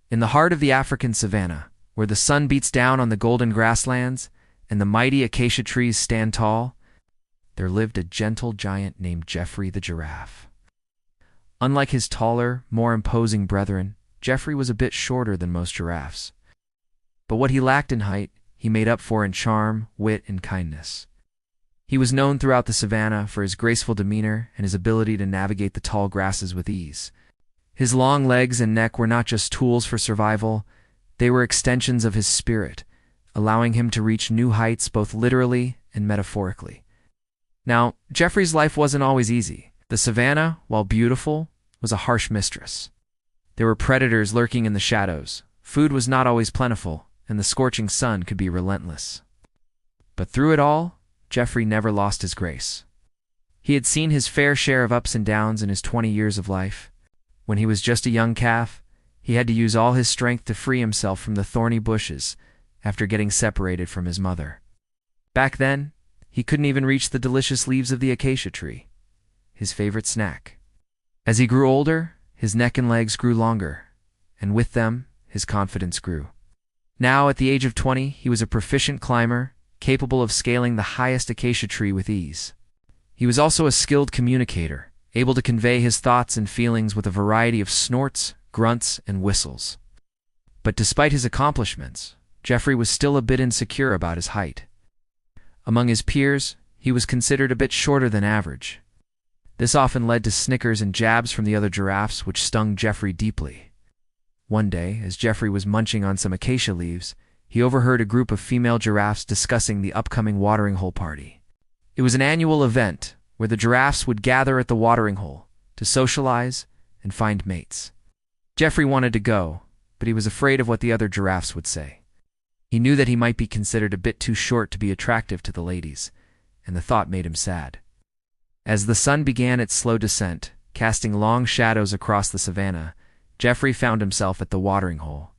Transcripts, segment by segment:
In the heart of the African savannah, where the sun beats down on the golden grasslands and the mighty acacia trees stand tall, there lived a gentle giant named Geoffrey the Giraffe. Unlike his taller, more imposing brethren, Geoffrey was a bit shorter than most giraffes. But what he lacked in height, he made up for in charm, wit, and kindness. He was known throughout the savannah for his graceful demeanor and his ability to navigate the tall grasses with ease. His long legs and neck were not just tools for survival, they were extensions of his spirit, allowing him to reach new heights both literally and metaphorically. Now, Geoffrey's life wasn't always easy. The savannah, while beautiful, was a harsh mistress. There were predators lurking in the shadows, food was not always plentiful, and the scorching sun could be relentless. But through it all, Geoffrey never lost his grace. He had seen his fair share of ups and downs in his 20 years of life. When he was just a young calf, he had to use all his strength to free himself from the thorny bushes after getting separated from his mother. Back then, he couldn't even reach the delicious leaves of the acacia tree, his favorite snack. As he grew older, his neck and legs grew longer, and with them, his confidence grew. Now, at the age of 20, he was a proficient climber, capable of scaling the highest acacia tree with ease. He was also a skilled communicator, able to convey his thoughts and feelings with a variety of snorts, grunts, and whistles. But despite his accomplishments, Geoffrey was still a bit insecure about his height. Among his peers, he was considered a bit shorter than average. This often led to snickers and jabs from the other giraffes, which stung Geoffrey deeply. One day, as Geoffrey was munching on some acacia leaves, he overheard a group of female giraffes discussing the upcoming watering hole party. It was an annual event where the giraffes would gather at the watering hole to socialize and find mates. Geoffrey wanted to go, but he was afraid of what the other giraffes would say. He knew that he might be considered a bit too short to be attractive to the ladies, and the thought made him sad. As the sun began its slow descent, casting long shadows across the savannah, Geoffrey found himself at the watering hole.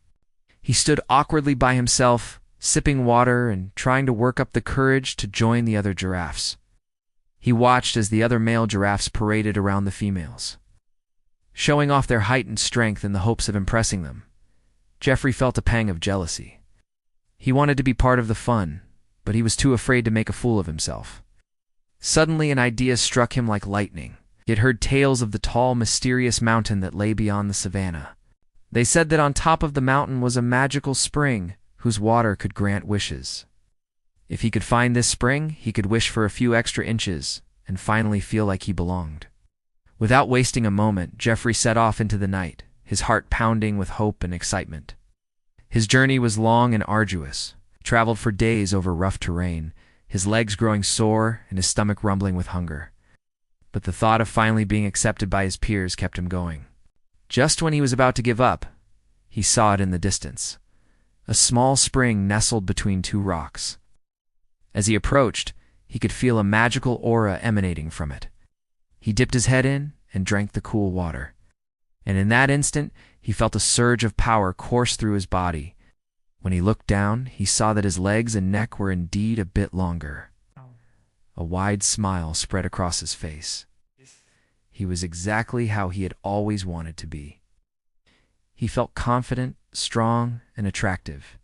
He stood awkwardly by himself, sipping water and trying to work up the courage to join the other giraffes. He watched as the other male giraffes paraded around the females, showing off their height and strength in the hopes of impressing them. Geoffrey felt a pang of jealousy. He wanted to be part of the fun, but he was too afraid to make a fool of himself. Suddenly an idea struck him like lightning. He had heard tales of the tall, mysterious mountain that lay beyond the savannah. They said that on top of the mountain was a magical spring whose water could grant wishes. If he could find this spring, he could wish for a few extra inches and finally feel like he belonged. Without wasting a moment, Geoffrey set off into the night, his heart pounding with hope and excitement. His journey was long and arduous. He traveled for days over rough terrain, his legs growing sore and his stomach rumbling with hunger. But the thought of finally being accepted by his peers kept him going. Just when he was about to give up, he saw it in the distance. A small spring nestled between two rocks. As he approached, he could feel a magical aura emanating from it. He dipped his head in and drank the cool water. And in that instant, he felt a surge of power course through his body. When he looked down, he saw that his legs and neck were indeed a bit longer. A wide smile spread across his face. He was exactly how he had always wanted to be. He felt confident, strong, and attractive.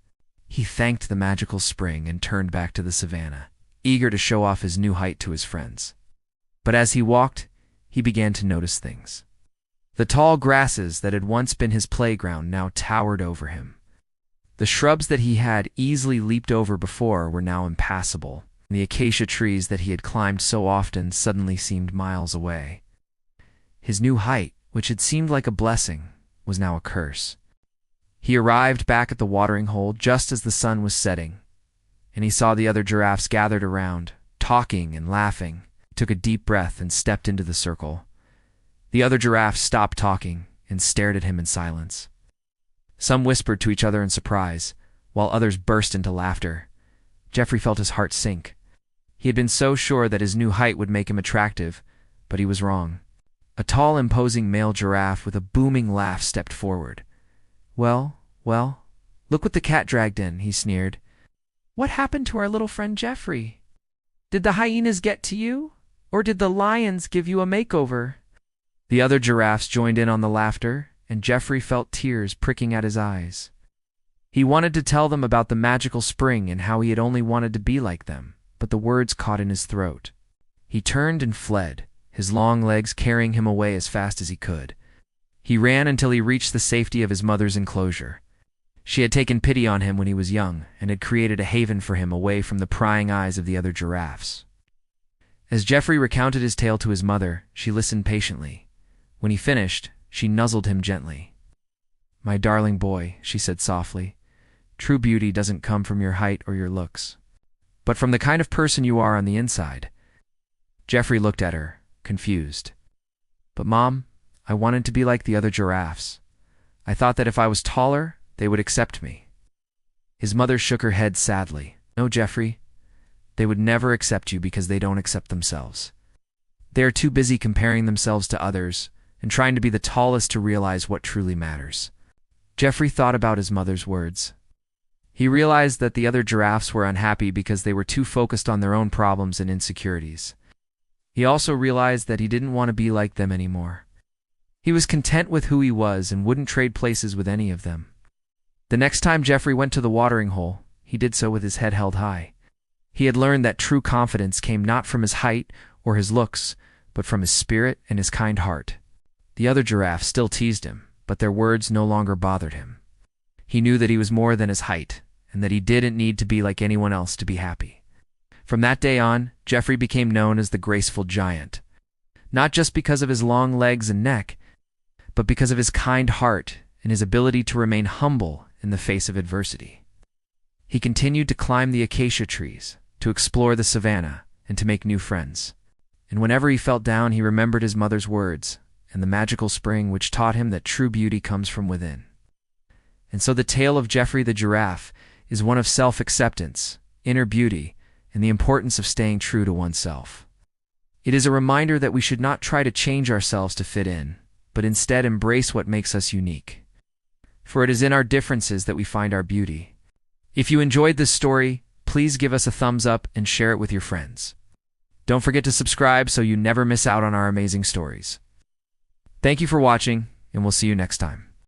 He thanked the magical spring and turned back to the savannah, eager to show off his new height to his friends. But as he walked, he began to notice things. The tall grasses that had once been his playground now towered over him. The shrubs that he had easily leaped over before were now impassable, and the acacia trees that he had climbed so often suddenly seemed miles away. His new height, which had seemed like a blessing, was now a curse. He arrived back at the watering hole just as the sun was setting, and he saw the other giraffes gathered around, talking and laughing. He took a deep breath and stepped into the circle. The other giraffes stopped talking and stared at him in silence. Some whispered to each other in surprise, while others burst into laughter. Geoffrey felt his heart sink. He had been so sure that his new height would make him attractive, but he was wrong. A tall, imposing male giraffe with a booming laugh stepped forward. Well, look what the cat dragged in," he sneered. "What happened to our little friend Geoffrey? Did the hyenas get to you? Or did the lions give you a makeover?" The other giraffes joined in on the laughter, and Jeffrey felt tears pricking at his eyes. He wanted to tell them about the magical spring and how he had only wanted to be like them, but the words caught in his throat. He turned and fled, his long legs carrying him away as fast as he could. He ran until he reached the safety of his mother's enclosure. She had taken pity on him when he was young and had created a haven for him away from the prying eyes of the other giraffes. As Jeffrey recounted his tale to his mother, she listened patiently. When he finished, she nuzzled him gently. "My darling boy," she said softly, "true beauty doesn't come from your height or your looks, but from the kind of person you are on the inside." Jeffrey looked at her, confused. "But Mom, I wanted to be like the other giraffes. I thought that if I was taller, they would accept me." His mother shook her head sadly. "No, Jeffrey. They would never accept you because they don't accept themselves. They are too busy comparing themselves to others and trying to be the tallest to realize what truly matters." Jeffrey thought about his mother's words. He realized that the other giraffes were unhappy because they were too focused on their own problems and insecurities. He also realized that he didn't want to be like them anymore. He was content with who he was and wouldn't trade places with any of them. The next time Jeffrey went to the watering hole, he did so with his head held high. He had learned that true confidence came not from his height or his looks, but from his spirit and his kind heart. The other giraffes still teased him, but their words no longer bothered him. He knew that he was more than his height, and that he didn't need to be like anyone else to be happy. From that day on, Jeffrey became known as the Graceful Giant, not just because of his long legs and neck, but because of his kind heart and his ability to remain humble in the face of adversity. He continued to climb the acacia trees, to explore the savannah, and to make new friends. And whenever he felt down, he remembered his mother's words and the magical spring which taught him that true beauty comes from within. And so the tale of Jeffrey the Giraffe is one of self-acceptance, inner beauty, and the importance of staying true to oneself. It is a reminder that we should not try to change ourselves to fit in, but instead embrace what makes us unique. For it is in our differences that we find our beauty. If you enjoyed this story, please give us a thumbs up and share it with your friends. Don't forget to subscribe so you never miss out on our amazing stories. Thank you for watching, and we'll see you next time.